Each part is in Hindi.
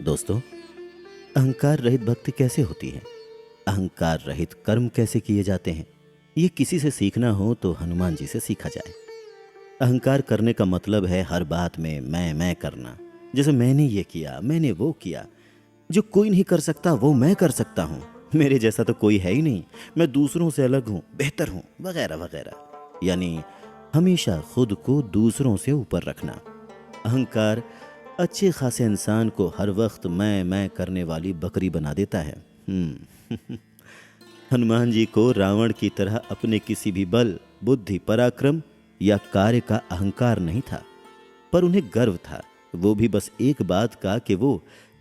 दोस्तों, अहंकार रहित भक्ति कैसे होती है? अहंकार रहित कर्म कैसे किए जाते हैं? ये किसी से सीखना हो तो हनुमान जी से सीखा जाए। अहंकार करने का मतलब है हर बात में मैं करना। जैसे मैंने ये किया, मैंने वो किया, जो कोई नहीं कर सकता वो मैं कर सकता हूँ, मेरे जैसा तो कोई है ही नहीं, मैं दूसरों से अलग हूँ, बेहतर हूँ, वगैरह वगैरह। यानी हमेशा खुद को दूसरों से ऊपर रखना। अहंकार अच्छे खासे इंसान को हर वक्त मैं करने वाली बकरी बना देता है। हनुमान जी को रावण की तरह अपने किसी भी बल, बुद्धि, पराक्रम या कार्य का अहंकार नहीं था, पर उन्हें गर्व था, वो भी बस एक बात का कि वो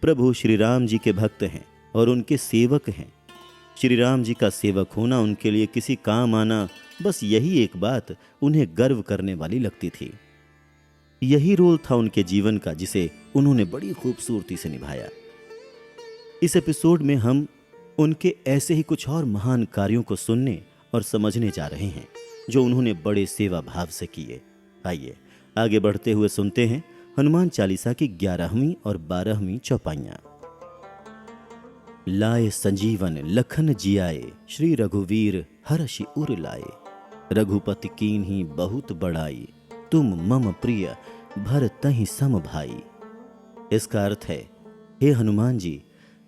प्रभु श्री राम जी के भक्त हैं और उनके सेवक हैं। श्री राम जी का सेवक होना, उनके लिए किसी काम आना, बस यही एक बात उन्हें गर्व करने वाली लगती थी। यही रोल था उनके जीवन का, जिसे उन्होंने बड़ी खूबसूरती से निभाया। इस एपिसोड में हम उनके ऐसे ही कुछ और महान कार्यों को सुनने और समझने जा रहे हैं जो उन्होंने बड़े सेवा भाव से किए। आइए आगे बढ़ते हुए सुनते हैं हनुमान चालीसा की 11वीं और 12वीं चौपाइयां। लाए संजीवन लखन जियाए, श्री रघुवीर हर्षि उर लाए। रघुपति कीन्ही बहुत बड़ाई, तुम मम प्रिय भरतहि सम भाई। इसका अर्थ है, हे हनुमान जी,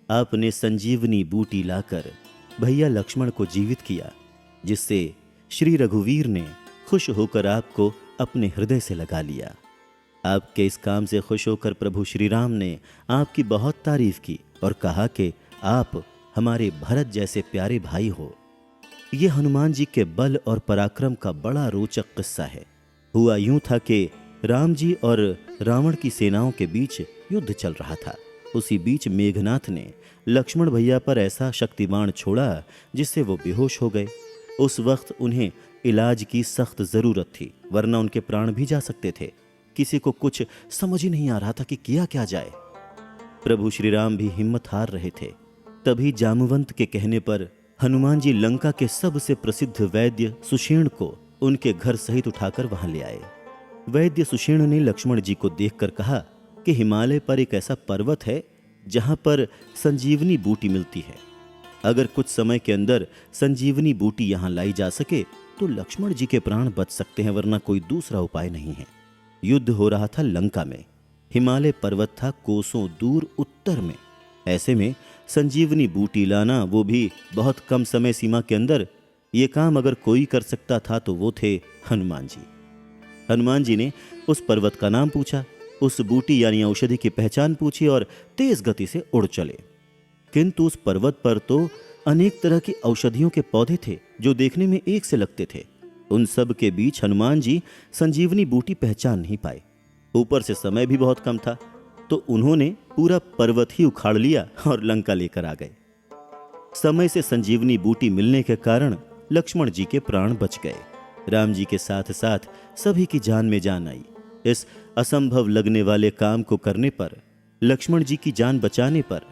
आपने संजीवनी बूटी लाकर भैया लक्ष्मण को जीवित किया, जिससे श्री रघुवीर ने खुश होकर आपको अपने हृदय से लगा लिया। आपके इस काम से खुश होकर प्रभु श्री राम ने आपकी बहुत तारीफ की और कहा कि आप हमारे भरत जैसे प्यारे भाई हो। यह हनुमान जी के बल और पराक्रम का बड़ा रोचक किस्सा है। हुआ यूं था कि राम जी और रावण की सेनाओं के बीच युद्ध चल रहा था। उसी बीच मेघनाथ ने लक्ष्मण भैया पर ऐसा शक्तिबाण छोड़ा जिससे वो बेहोश हो गए। उस वक्त उन्हें इलाज की सख्त जरूरत थी, वरना उनके प्राण भी जा सकते थे। किसी को कुछ समझ ही नहीं आ रहा था कि किया क्या जाए। प्रभु श्री राम भी हिम्मत हार रहे थे। तभी जामवंत के कहने पर हनुमान जी लंका के सबसे प्रसिद्ध वैद्य सुषेण को उनके घर सहित उठाकर वहां ले आए। वैद्य सुषेण ने लक्ष्मण जी को देखकर कहा कि हिमालय पर एक ऐसा पर्वत है जहां पर संजीवनी बूटी मिलती है। अगर कुछ समय के अंदर संजीवनी बूटी यहां लाई जा सके तो लक्ष्मण जी के प्राण बच सकते हैं, वरना कोई दूसरा उपाय नहीं है। युद्ध हो रहा था लंका में। हिमालय पर्वत था कोसों दूर उत्तर में। ऐसे में संजीवनी बूटी लाना, वो भी बहुत कम समय सीमा के अंदर, ये काम अगर कोई कर सकता था तो वो थे हनुमान जी। हनुमान जी ने उस पर्वत का नाम पूछा, उस बूटी यानी औषधि की पहचान पूछी और तेज गति से उड़ चले। किंतु उस पर्वत पर तो अनेक तरह की औषधियों के पौधे थे जो देखने में एक से लगते थे। उन सब के बीच हनुमान जी संजीवनी बूटी पहचान नहीं पाए। ऊपर से समय भी बहुत कम था, तो उन्होंने पूरा पर्वत ही उखाड़ लिया और लंका लेकर आ गए। समय से संजीवनी बूटी मिलने के कारण लक्ष्मण जी के प्राण बच गए। राम जी के साथ साथ सभी की जान में जान आई। इस असंभव लगने वाले काम को करने पर, लक्ष्मण जी की जान बचाने पर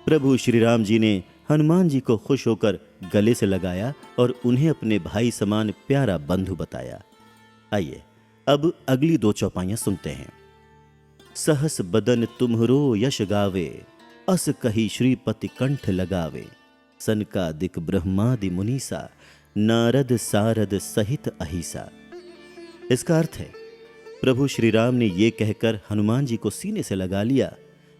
प्रभु श्री राम जी ने हनुमान जी को खुश होकर गले से लगाया और उन्हें अपने भाई समान प्यारा बंधु बताया। आइए अब अगली 2 चौपाइयां सुनते हैं। सहस बदन तुम्हरो यश गावे, अस कही श्रीपति कंठ लगावे। सनकादिक ब्रह्मादि मुनीसा, नारद सारद सहित अहिसा। इसका अर्थ है, प्रभु श्री राम ने यह कहकर हनुमान जी को सीने से लगा लिया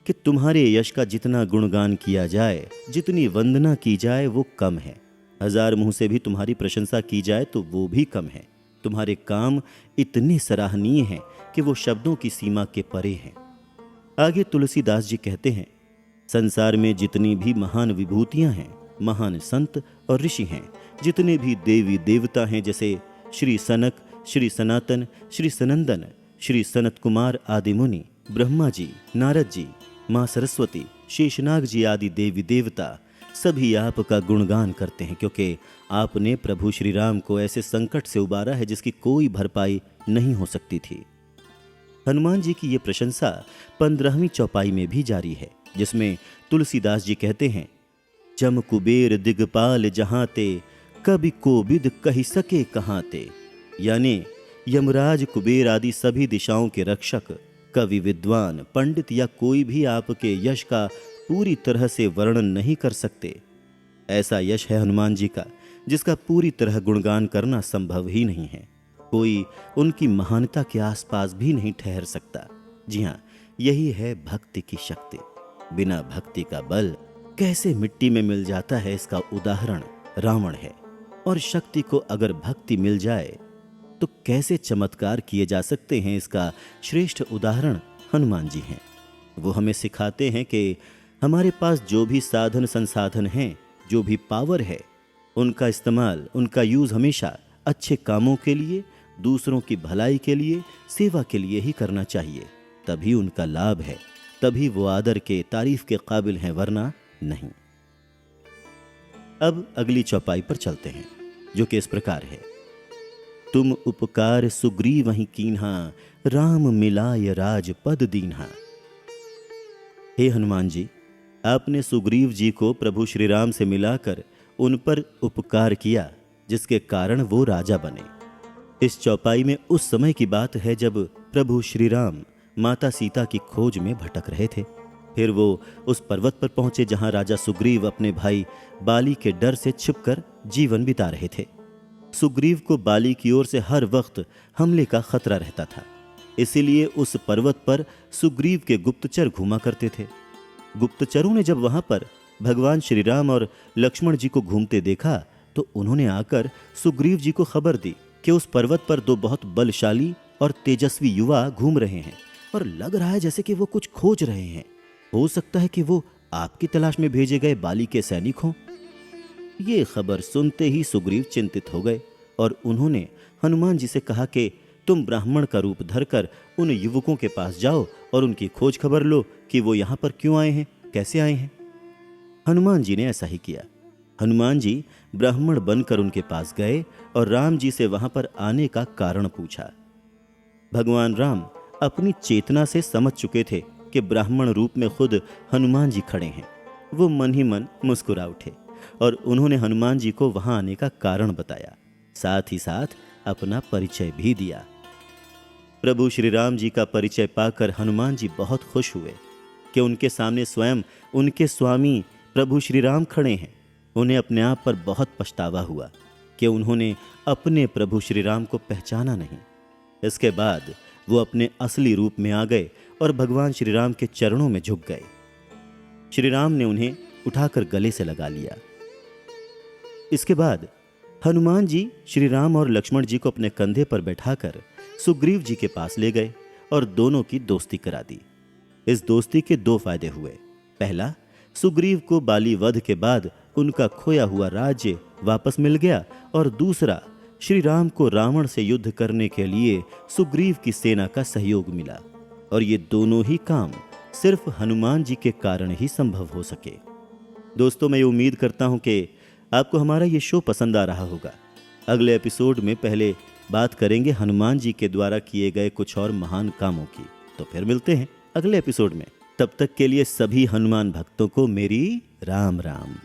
कि तुम्हारे यश का जितना गुणगान किया जाए, जितनी वंदना की जाए वो कम है। 1000 मुंह से भी तुम्हारी प्रशंसा की जाए तो वो भी कम है। तुम्हारे काम इतने सराहनीय हैं कि वो शब्दों की सीमा के परे हैं। आगे तुलसीदास जी कहते हैं, संसार में जितनी भी महान विभूतियां हैं, महान संत और ऋषि हैं, जितने भी देवी देवता हैं, जैसे श्री सनक, श्री सनातन, श्री सनंदन, श्री सनत कुमार आदि मुनि, ब्रह्मा जी, नारद जी, माँ सरस्वती, शेषनाग जी आदि देवी देवता सभी आपका गुणगान करते हैं, क्योंकि आपने प्रभु श्री राम को ऐसे संकट से उबारा है जिसकी कोई भरपाई नहीं हो सकती थी। हनुमान जी की ये प्रशंसा 15वीं चौपाई में भी जारी है, जिसमें तुलसीदास जी कहते हैं, जम कुबेर दिगपाल जहां ते, कभी कोबिद कही सके कहां ते। यानी यमराज, कुबेर आदि सभी दिशाओं के रक्षक, कवि, विद्वान, पंडित या कोई भी आपके यश का पूरी तरह से वर्णन नहीं कर सकते। ऐसा यश है हनुमान जी का जिसका पूरी तरह गुणगान करना संभव ही नहीं है। कोई उनकी महानता के आसपास भी नहीं ठहर सकता। जी हाँ, यही है भक्ति की शक्ति। बिना भक्ति का बल कैसे मिट्टी में मिल जाता है, इसका उदाहरण रावण है। और शक्ति को अगर भक्ति मिल जाए तो कैसे चमत्कार किए जा सकते हैं, इसका श्रेष्ठ उदाहरण हनुमान जी हैं। वो हमें सिखाते हैं कि हमारे पास जो भी साधन संसाधन हैं, जो भी पावर है, उनका इस्तेमाल, उनका यूज़ हमेशा अच्छे कामों के लिए, दूसरों की भलाई के लिए, सेवा के लिए ही करना चाहिए। तभी उनका लाभ है, तभी वो आदर के, तारीफ के काबिल हैं, वरना नहीं। अब अगली चौपाई पर चलते हैं, जो कि इस प्रकार है। तुम उपकार सुग्रीव वहीं कीन्हा, राम मिलाय राजपद दीन्हा। हे हनुमान जी, आपने सुग्रीव जी को प्रभु श्री राम से मिलाकर उन पर उपकार किया, जिसके कारण वो राजा बने। इस चौपाई में उस समय की बात है जब प्रभु श्री राम माता सीता की खोज में भटक रहे थे। फिर वो उस पर्वत पर पहुंचे जहां राजा सुग्रीव अपने भाई बाली के डर से छिपकर जीवन बिता रहे थे। सुग्रीव को बाली की ओर से हर वक्त हमले का खतरा रहता था, इसीलिए उस पर्वत पर सुग्रीव के गुप्तचर घूमा करते थे। गुप्तचरों ने जब वहां पर भगवान श्री राम और लक्ष्मण जी को घूमते देखा तो उन्होंने आकर सुग्रीव जी को खबर दी कि उस पर्वत पर दो बहुत बलशाली और तेजस्वी युवा घूम रहे हैं और लग रहा है जैसे कि वो कुछ खोज रहे हैं। हो सकता है कि वो आपकी तलाश में भेजे गए बाली के सैनिक हों। ये खबर सुनते ही सुग्रीव चिंतित हो गए और उन्होंने हनुमान जी से कहा कि तुम ब्राह्मण का रूप धरकर उन युवकों के पास जाओ और उनकी खोज खबर लो कि वो यहाँ पर क्यों आए हैं, कैसे आए हैं। हनुमान जी ने ऐसा ही किया। हनुमान जी ब्राह्मण बनकर उनके पास गए और राम जी से वहां पर आने का कारण पूछा। भगवान राम अपनी चेतना से समझ चुके थे कि ब्राह्मण रूप में खुद हनुमान जी खड़े हैं। वो मन ही मन मुस्कुरा उठे और उन्होंने हनुमान जी को वहां आने का कारण बताया, साथ ही साथ अपना परिचय भी दिया। प्रभु श्री राम जी का परिचय पाकर हनुमान जी बहुत खुश हुए कि उनके सामने स्वयं उनके स्वामी प्रभु श्री राम खड़े हैं। उन्हें अपने आप पर बहुत पछतावा हुआ कि उन्होंने अपने प्रभु श्री राम को पहचाना नहीं। इसके बाद वो अपने असली रूप में आ गए और भगवान श्री राम के चरणों में झुक गए। श्री राम ने उन्हें उठाकर गले से लगा लिया। इसके बाद हनुमान जी श्री राम और लक्ष्मण जी को अपने कंधे पर बैठाकर सुग्रीव जी के पास ले गए और दोनों की दोस्ती करा दी। इस दोस्ती के दो फायदे हुए। पहला, सुग्रीव को बाली वध के बाद उनका खोया हुआ राज्य वापस मिल गया और दूसरा, श्री राम को रावण से युद्ध करने के लिए सुग्रीव की सेना का सहयोग मिला। और ये दोनों ही काम सिर्फ हनुमान जी के कारण ही संभव हो सके। दोस्तों, मैं ये उम्मीद करता हूं कि आपको हमारा ये शो पसंद आ रहा होगा। अगले एपिसोड में पहले बात करेंगे हनुमान जी के द्वारा किए गए कुछ और महान कामों की। तो फिर मिलते हैं अगले एपिसोड में। तब तक के लिए सभी हनुमान भक्तों को मेरी राम राम।